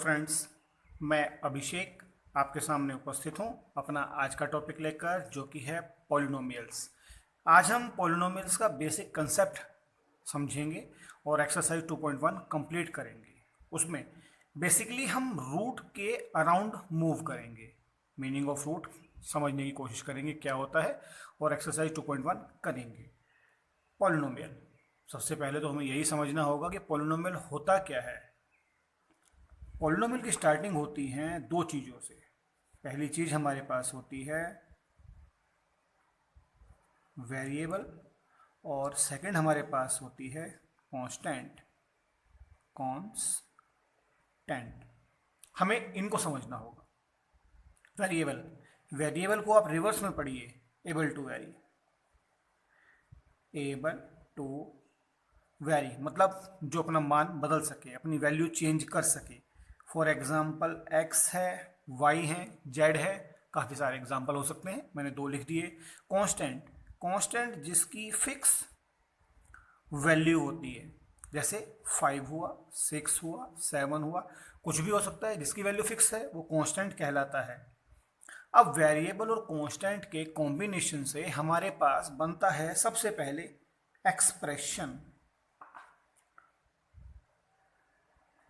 Friends, मैं अभिषेक आपके सामने उपस्थित हूँ अपना आज का टॉपिक लेकर, जो कि है पॉलिनोमियल्स। आज हम पॉलिनोमियल्स का बेसिक कंसेप्ट समझेंगे और एक्सरसाइज 2.1 कंप्लीट करेंगे। उसमें बेसिकली हम रूट के अराउंड मूव करेंगे, मीनिंग ऑफ रूट समझने की कोशिश करेंगे क्या होता है, और एक्सरसाइज 2.1 करेंगे। पॉलिनोमियल, सबसे पहले तो हमें यही समझना होगा कि पॉलिनोमियल होता क्या है। पॉलिनोमियल की स्टार्टिंग होती है दो चीज़ों से। पहली चीज़ हमारे पास होती है वेरिएबल, और सेकंड हमारे पास होती है कांस्टेंट। हमें इनको समझना होगा। वेरिएबल, वेरिएबल को आप रिवर्स में पढ़िए, able to very. Able to very मतलब जो अपना मान बदल सके, अपनी वैल्यू चेंज कर सके। फॉर एग्जाम्पल एक्स है, वाई है, जेड है, काफ़ी सारे एग्जाम्पल हो सकते हैं, मैंने दो लिख दिए। कांस्टेंट, कांस्टेंट जिसकी फिक्स वैल्यू होती है, जैसे 5 हुआ, 6 हुआ, 7 हुआ, कुछ भी हो सकता है, जिसकी वैल्यू फिक्स है वो कांस्टेंट कहलाता है। अब वेरिएबल और कांस्टेंट के कॉम्बिनेशन से हमारे पास बनता है सबसे पहले एक्सप्रेशन।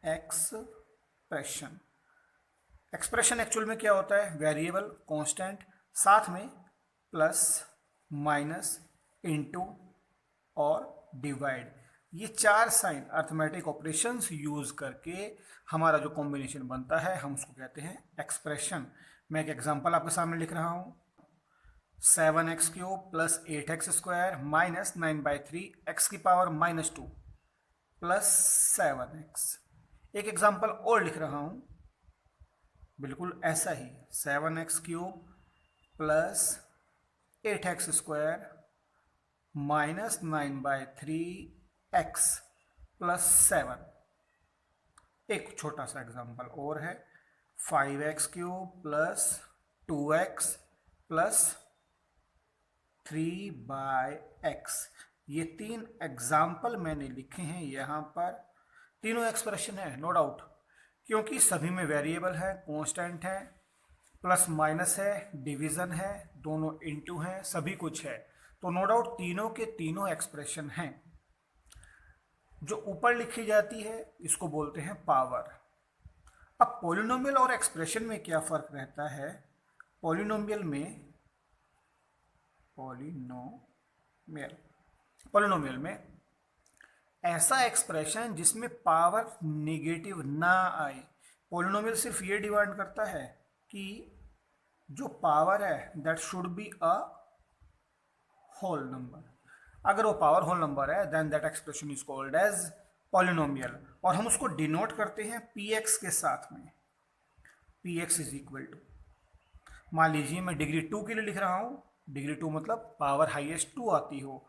एक्सप्रेशन एक्सप्रेशन एक्चुअल में क्या होता है? वेरिएबल, कांस्टेंट, साथ में प्लस, माइनस, इनटू और डिवाइड, ये चार साइन अर्थमेटिक ऑपरेशंस यूज करके हमारा जो कॉम्बिनेशन बनता है हम उसको कहते हैं एक्सप्रेशन। मैं एक एग्जांपल आपके सामने लिख रहा हूं। 7x³ plus 8x² minus 9/3 x⁻² plus 7x। एक एग्जांपल और लिख रहा हूं, बिल्कुल ऐसा ही, 7x³ plus 8x² minus 9/3 x plus 7। एक छोटा सा एग्जांपल और है, 5x³ plus 2x plus 3/x। ये तीन एग्जाम्पल मैंने लिखे हैं यहाँ पर। तीनों एक्सप्रेशन है, नो डाउट, क्योंकि सभी में वेरिएबल है, कांस्टेंट है, प्लस माइनस है, डिवीजन है, दोनों इनटू हैं, सभी कुछ है, तो नो डाउट तीनों के तीनों एक्सप्रेशन हैं। जो ऊपर लिखी जाती है इसको बोलते हैं पावर। अब पॉलिनोमियल और एक्सप्रेशन में क्या फर्क रहता है? पॉलिनोमियल में ऐसा एक्सप्रेशन जिसमें पावर नेगेटिव ना आए। पॉलिनोमियल सिर्फ ये डिमांड करता है कि जो पावर है that should be a whole number. अगर वो पावर होल नंबर है then that expression is called as polynomial, और हम उसको डिनोट करते हैं px के साथ में। px इज इक्वल टू, मान लीजिए मैं डिग्री 2 के लिए लिख रहा हूँ, डिग्री 2 मतलब पावर हाईएस्ट 2 आती हो,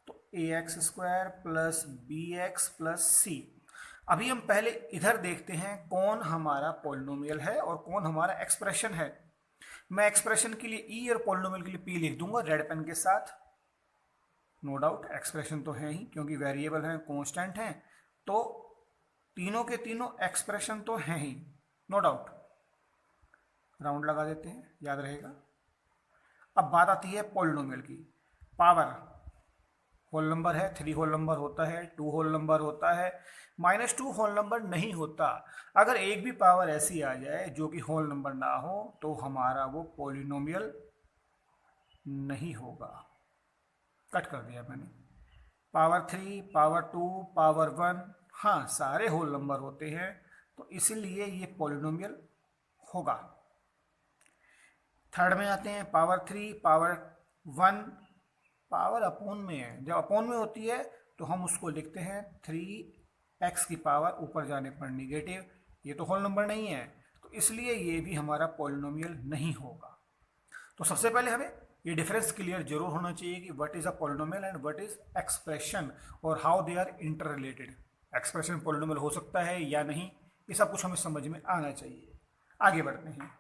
तो ax² plus bx plus c। अभी हम पहले इधर देखते हैं कौन हमारा पॉलिनोमियल है और कौन हमारा एक्सप्रेशन है। मैं एक्सप्रेशन के लिए e और पॉलिनोमियल के लिए p लिख दूंगा रेड पेन के साथ। नो डाउट एक्सप्रेशन तो है ही, क्योंकि वेरिएबल है, कांस्टेंट है, तो तीनों के तीनों एक्सप्रेशन तो हैं ही, नो डाउट। राउंड लगा देते हैं, याद रहेगा। अब बात आती है पॉलिनोमियल की। पावर होल नंबर है, 3 होल नंबर होता है, 2 होल नंबर होता है, -2 होल नंबर नहीं होता। अगर एक भी पावर ऐसी आ जाए जो कि होल नंबर ना हो तो हमारा वो पॉलिनोमियल नहीं होगा। कट कर दिया मैंने। पावर 3, पावर 2, पावर 1, हाँ सारे होल नंबर होते हैं, तो इसीलिए ये पॉलिनोमियल होगा। थर्ड में आते हैं, पावर 3, पावर 1, पावर अपोन में है, जब अपोन में होती है तो हम उसको लिखते हैं 3x की पावर ऊपर जाने पर निगेटिव। ये तो होल नंबर नहीं है, तो इसलिए ये भी हमारा पॉलिनोमियल नहीं होगा। तो सबसे पहले हमें ये डिफरेंस क्लियर जरूर होना चाहिए कि what is a polynomial and what is expression, और how they are inter related. Expression polynomial हो सकता है या नहीं, ये सब कुछ हमें समझ में आना चाहिए। आगे बढ़ते हैं,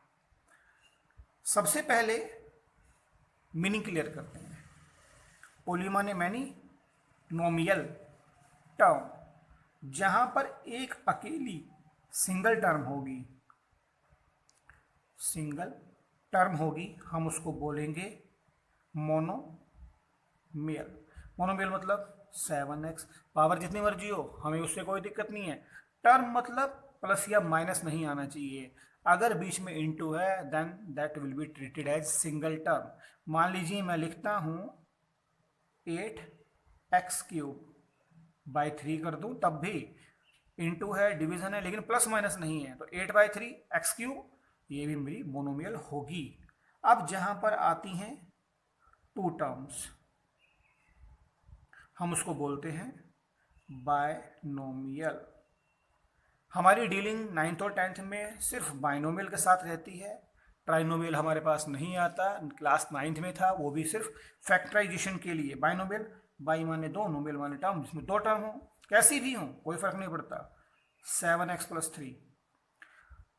सबसे पहले मीनिंग क्लियर करते हैं। पोली माने मैनी, नोमियल टर्म, जहां पर एक अकेली सिंगल टर्म होगी, सिंगल टर्म होगी, हम उसको बोलेंगे मोनोमियल। मोनोमियल मतलब 7x, पावर जितनी मर्जी हो, हमें उससे कोई दिक्कत नहीं है। टर्म मतलब प्लस या माइनस नहीं आना चाहिए। अगर बीच में इंटू है then that will be treated as single term. मान लीजिए मैं लिखता हूँ 8x³ बाई 3 कर दूं, तब भी इंटू है, डिवीजन है, लेकिन प्लस माइनस नहीं है, तो 8/3 x³, ये भी मेरी मोनोमियल होगी। अब जहां पर आती हैं टू टर्म्स, हम उसको बोलते हैं बायनोमियल। हमारी डीलिंग 9th और 10th में सिर्फ बायनोमियल के साथ रहती है। ट्राइनोमियल हमारे पास नहीं आता, क्लास 9th में था, वो भी सिर्फ फैक्टराइजेशन के लिए। बायनोमियल, बाई माने दो, नोमियल माने टर्म, जिसमें दो टर्म हो, कैसी भी हो, कोई फर्क नहीं पड़ता। 7x+3,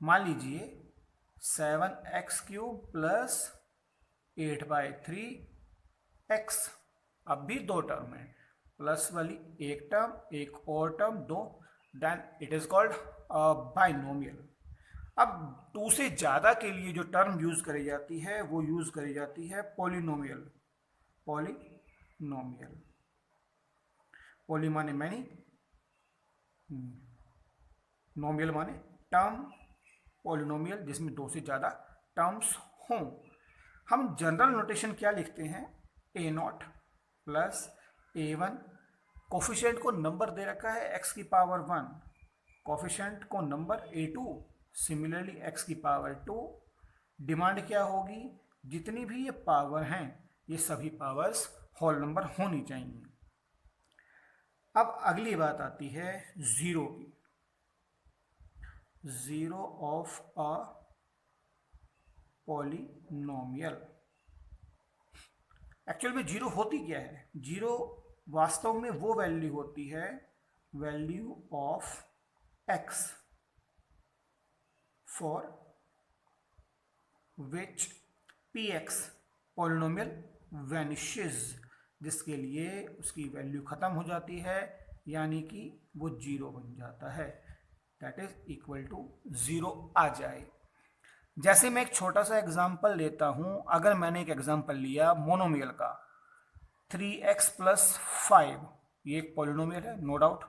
मान लीजिए 7x³ प्लस 8/3x, अब भी दो टर्म है, प्लस वाली एक टर्म, एक और टर्म, दो, then it is called binomial. अब 2 से ज़्यादा के लिए जो टर्म यूज करी जाती है वो यूज करी जाती है पॉलिनोमियल। पॉलिनोमियल, पॉली माने मैनी, नोमियल माने टर्म, पॉलिनोमियल जिसमें 2 से ज़्यादा टर्म्स हों। हम जनरल नोटेशन क्या लिखते हैं, a0 प्लस a1, कोफिशिएंट को नंबर दे रखा है x⁻1, कोफिशिएंट को number a2, similarly x⁻2। Demand क्या होगी, जितनी भी ये पावर हैं ये सभी पावर्स होल नंबर होनी चाहिए। अब अगली बात आती है जीरो की। Zero of a polynomial. Actual में जीरो होती क्या है, जीरो वास्तव में वो वैल्यू होती है, value of x for which px polynomial vanishes, जिसके लिए उसकी वैल्यू खत्म हो जाती है, यानी कि वो जीरो बन जाता है, that is equal to zero आ जाए। जैसे मैं एक छोटा सा एग्जांपल लेता हूं, अगर मैंने एक एग्जांपल लिया मोनोमियल का 3x+5, ये एक पॉलिनोमियल है नो डाउट,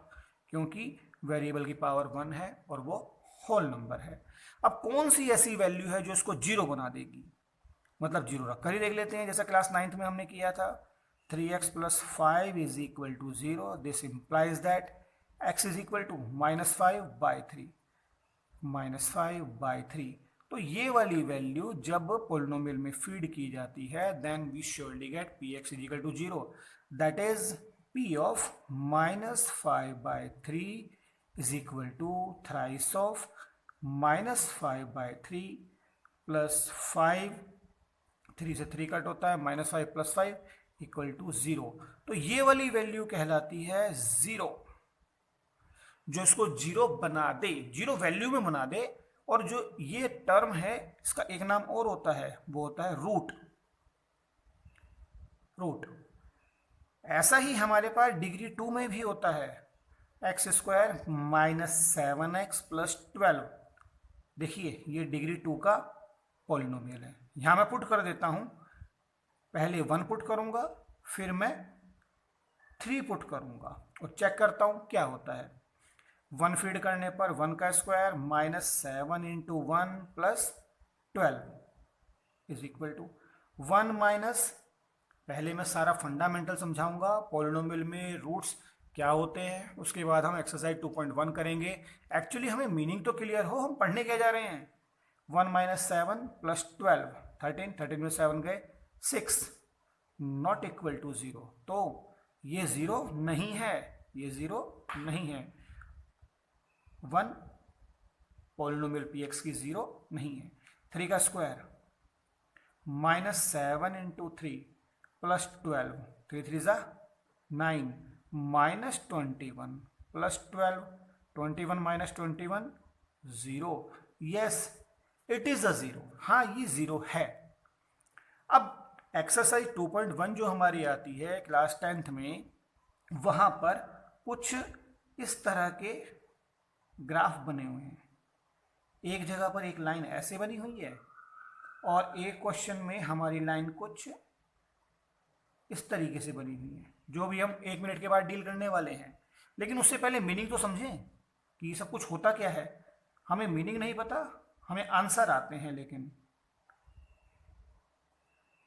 क्योंकि वेरिएबल की पावर 1 है और वो होल नंबर है। अब कौन सी ऐसी वैल्यू है जो इसको जीरो बना देगी, मतलब जीरो रखकर ही देख लेते हैं, जैसा क्लास 9th में हमने किया था। 3x+5 is equal to 0, this implies that x is equal to -5/3, -5/3। तो ये वाली वैल्यू जब पोलिनोमियल में फीड की जाती है then we surely get px is equal to 0, that is p of -5/3 is equal to thrice of -5/3 plus 5, 3 से 3 cut होता है, -5 + 5 इक्वल टू 0। तो ये वाली वैल्यू कहलाती है जीरो, जो इसको जीरो बना दे, जीरो वैल्यू में बना दे। और जो ये टर्म है इसका एक नाम और होता है, वो होता है रूट। रूट ऐसा ही हमारे पास डिग्री 2 में भी होता है, x² -7x + 12। देखिए ये डिग्री 2 का पॉलिनोमियल है। यहां मैं पुट कर देता हूं, पहले 1 पुट करूंगा, फिर मैं 3 पुट करूंगा और चेक करता हूं क्या होता है। 1 फीड करने पर 1 का square -7 × 1 + 12 is equal to 1 minus, पहले मैं सारा फंडामेंटल समझाऊंगा पॉलिनोमियल में रूट्स क्या होते हैं, उसके बाद हम एक्सरसाइज 2.1 करेंगे। एक्चुअली हमें मीनिंग तो क्लियर हो, हम पढ़ने क्या जा रहे हैं। 1 - 7 + 12, 13, 13 में 7 गए 6, नॉट इक्वल टू 0। तो ये जीरो नहीं है, ये जीरो नहीं है। 1 पॉलिनोमियल px की जीरो नहीं है। 3 का स्क्वायर -7 × 3 + 12, 3 3 ज़ा 9, -21 + 12, 21 - 21 0। Yes it is a zero, हाँ ये जीरो है। अब एक्सरसाइज 2.1 जो हमारी आती है क्लास 10th में, वहां पर कुछ इस तरह के ग्राफ बने हुए हैं। एक जगह पर एक लाइन ऐसे बनी हुई है और एक क्वेश्चन में हमारी लाइन कुछ इस तरीके से बनी हुई है, जो भी हम 1 मिनट के बाद डील करने वाले हैं। लेकिन उससे पहले मीनिंग तो समझें कि ये सब कुछ होता क्या है। हमें मीनिंग नहीं पता, हमें आंसर आते हैं। लेकिन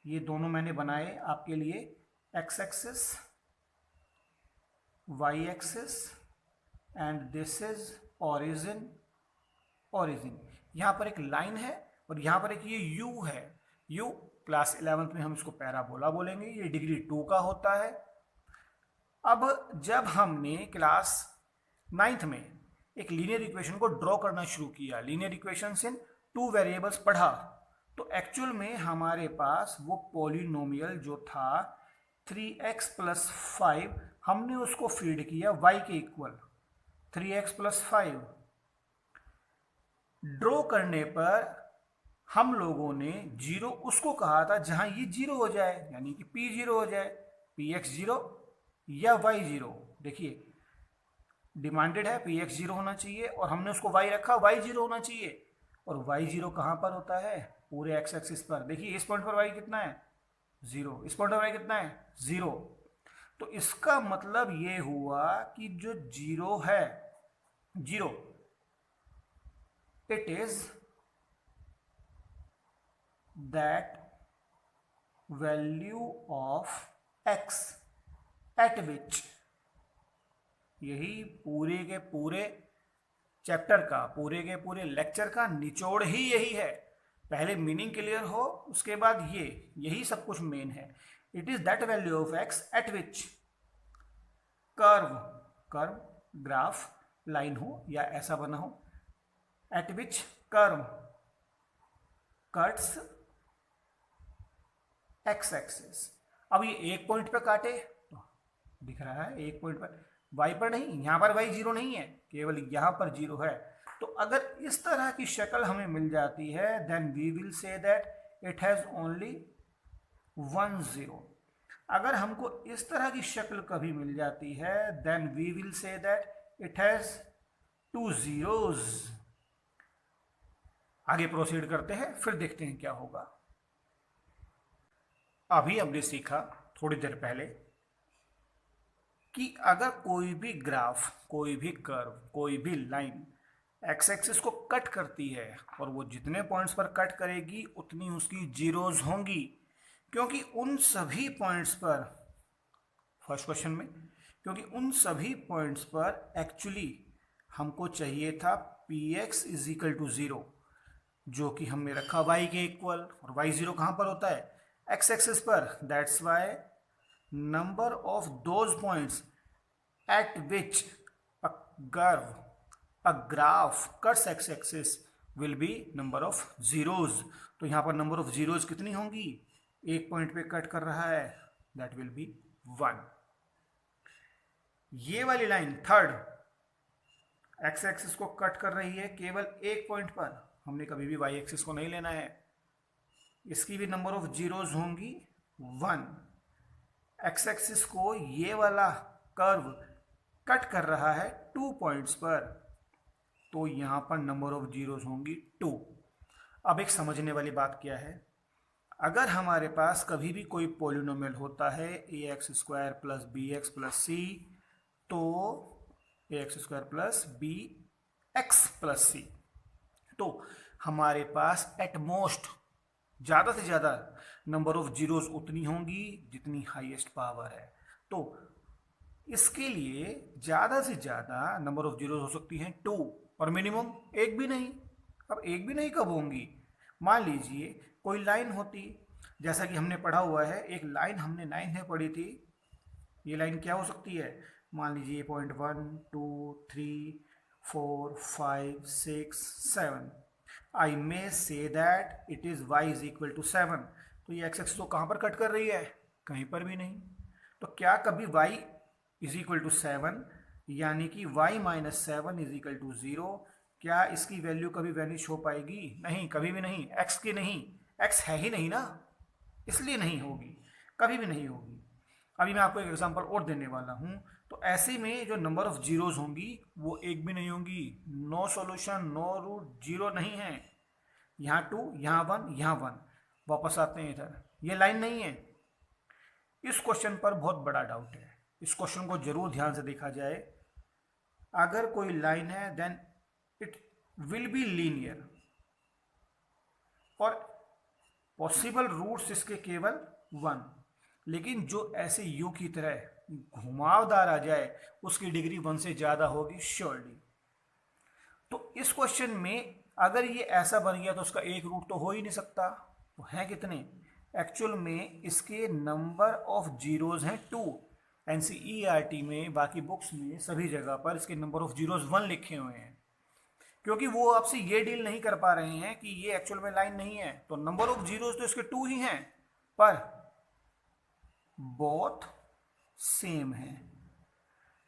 ये दोनों मैंने बनाए आपके लिए, x axis, y axis, and this is origin. Origin, यहाँ पर एक लाइन है और यहाँ पर एक ये यू है। यू क्लास 11th में हम इसको पैराबोला बोलेंगे, ये डिग्री 2 का होता है। अब जब हमने क्लास 9th में एक लीनियर इक्वेशन को ड्रॉ करना शुरू किया, लीनियर इक्वेशंस इन 2 वेरिएबल्स पढ़ा, तो एक्चुअल में हमारे पास वो पॉलिनोमियल जो था 3x + 5, हमने उसको फीड किया y के इक्वल 3x + 5। ड्रॉ करने पर हम लोगों ने जीरो उसको कहा था जहां ये जीरो हो जाए, यानी कि p जीरो हो जाए, px जीरो या y जीरो। देखिए डिमांडेड है px जीरो होना चाहिए और हमने उसको y रखा, y जीरो होना चाहिए। और y जीरो कहां पर होता है? पूरे x एक्सिस पर। देखिए इस पॉइंट पर y कितना है? 0। इस पॉइंट पर y कितना है? 0। तो इसका मतलब ये हुआ कि जो जीरो है, zero, it is that value of x at which, यही पूरे के पूरे चैप्टर का, पूरे के पूरे लेक्चर का निचोड़ ही यही है। पहले मीनिंग क्लियर हो, उसके बाद यही सब कुछ मेन है। It is that value of x eight which curve, curve graph line हो या ऐसा बना हो, एट विच कर्व कट्स एक्स एक्सिस। अब ये एक पॉइंट पे काटे तो दिख रहा है, एक पॉइंट पर, वाई पर नहीं, यहां पर वाई जीरो नहीं है, केवल यहां पर जीरो है। तो अगर इस तरह की शक्ल हमें मिल जाती है, then we will say that it has only 1 0। अगर हमको इस तरह की शक्ल कभी मिल जाती है, then we will say that it has 2 zeros। आगे प्रोसीड करते हैं, फिर देखते हैं क्या होगा। अभी हमने सीखा थोड़ी देर पहले कि अगर कोई भी ग्राफ, कोई भी कर्व, कोई भी लाइन एक्स एक्सिस को कट करती है और वो जितने पॉइंट्स पर कट करेगी उतनी उसकी जीरोज होंगी, क्योंकि उन सभी पॉइंट्स पर, फर्स्ट क्वेश्चन में, क्योंकि उन सभी पॉइंट्स पर एक्चुअली हमको चाहिए था px = 0, जो कि हमने रखा y के इक्वल। और y जीरो कहाँ पर होता है? x एक्सिस पर। That's why number of those points at which a curve, a graph cuts x axis will be number of zeros. तो यहाँ पर नंबर ऑफ जीरोज कितनी होंगी? एक पॉइंट पे कट कर रहा है, दैट विल बी 1। ये वाली लाइन थर्ड एक्स एक्सिस को कट कर रही है केवल एक पॉइंट पर, हमने कभी भी वाई एक्सिस को नहीं लेना है। इसकी भी नंबर ऑफ जीरोज होंगी 1। एक्स एक्सिस को ये वाला कर्व कट कर रहा है 2 पॉइंट्स पर, तो यहां पर नंबर ऑफ जीरोज होंगी 2। अब एक समझने वाली बात क्या है, अगर हमारे पास कभी भी कोई पॉलिनोमियल होता है ax² + bx + c, तो ax² + bx + c, तो हमारे पास एट मोस्ट ज़्यादा से ज़्यादा नंबर ऑफ जीरोज उतनी होंगी जितनी हाईएस्ट पावर है। तो इसके लिए ज़्यादा से ज़्यादा नंबर ऑफ जीरोज हो सकती हैं 2, और मिनिमम एक भी नहीं। अब एक भी नहीं कब होंगी? मान लीजिए कोई लाइन होती, जैसा कि हमने पढ़ा हुआ है, एक लाइन हमने 9th में पढ़ी थी। ये लाइन क्या हो सकती है? मान लीजिए पॉइंट 1 2 3 4 5 6 7। आई मे से दैट इट इज़ y = 7। तो ये एक्स एक्सिस को कहाँ पर कट कर रही है? कहीं पर भी नहीं। तो क्या कभी y = 7, यानी कि y - 7 = 0, क्या इसकी वैल्यू कभी वैनिश हो पाएगी? नहीं, कभी भी नहीं। x की नहीं, x है ही नहीं ना, इसलिए नहीं होगी, कभी भी नहीं होगी। अभी मैं आपको एक एग्जांपल और देने वाला हूँ तो ऐसे में जो नंबर ऑफ जीरोज होंगी वो एक भी नहीं होंगी। No solution, no root, zero नहीं है। यहाँ 2, यहाँ 1, यहाँ 1। वापस आते हैं इधर, ये लाइन नहीं है। इस क्वेश्चन पर बहुत बड़ा डाउट है, इस क्वेश्चन को जरूर ध्यान से देखा जाए। अगर कोई लाइन है then it will be linear और पॉसिबल रूट्स इसके केवल 1। लेकिन जो ऐसे यू की तरह घुमावदार आ जाए उसकी डिग्री 1 से ज़्यादा होगी श्योरली। तो इस क्वेश्चन में अगर ये ऐसा बन गया तो उसका एक रूट तो हो ही नहीं सकता। तो हैं कितने? एक्चुअल में इसके नंबर ऑफ जीरोज हैं 2। एनसीईआरटी में, बाकी बुक्स में, सभी जगह पर इसके नंबर ऑफ जीरोज 1 लिखे हुए हैं, क्योंकि वो आपसे ये डील नहीं कर पा रहे हैं कि ये एक्चुअल में लाइन नहीं है। तो नंबर ऑफ जीरोज तो इसके 2 ही हैं, पर बोथ सेम है,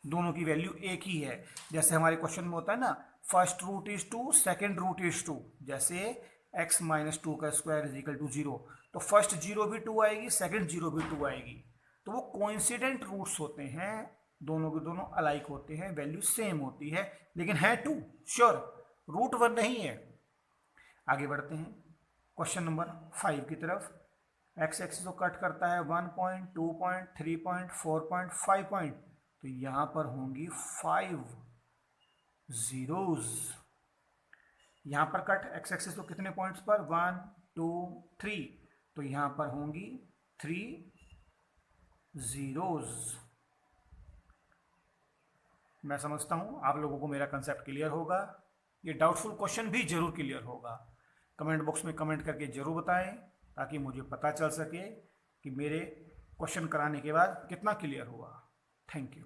दोनों की वैल्यू एक ही है। जैसे हमारे क्वेश्चन में होता है ना, first root is 2, second root is 2। जैसे x माइनस 2 का स्क्वायर इज इक्वल टू 0, तो फर्स्ट जीरो भी 2 आएगी, सेकेंड जीरो भी 2 आएगी। तो वो कोइंसिडेंट रूट्स होते हैं, दोनों के दोनों अलाइक होते हैं, वैल्यू सेम होती है, लेकिन है 2 श्योर, रूट 1 नहीं है। आगे बढ़ते हैं क्वेश्चन नंबर 5 की तरफ। एक्स एक्सिस को कट करता है 1 point, 2 point, 3 point, 4 point, 5 point. तो यहाँ पर होंगी 5 जीरोज। यहाँ पर कट एक्स एक्सिस को कितने पॉइंट्स पर? 1, 2, 3। तो यहाँ पर होंगी 3 जीरोज। मैं समझता हूँ आप लोगों को मेरा कंसेप्ट क्लियर होगा। ये डाउटफुल क्वेश्चन भी जरूर क्लियर होगा। कमेंट बॉक्स में कमेंट करके जरूर बताएं ताकि मुझे पता चल सके कि मेरे क्वेश्चन कराने के बाद कितना क्लियर हुआ। Thank you.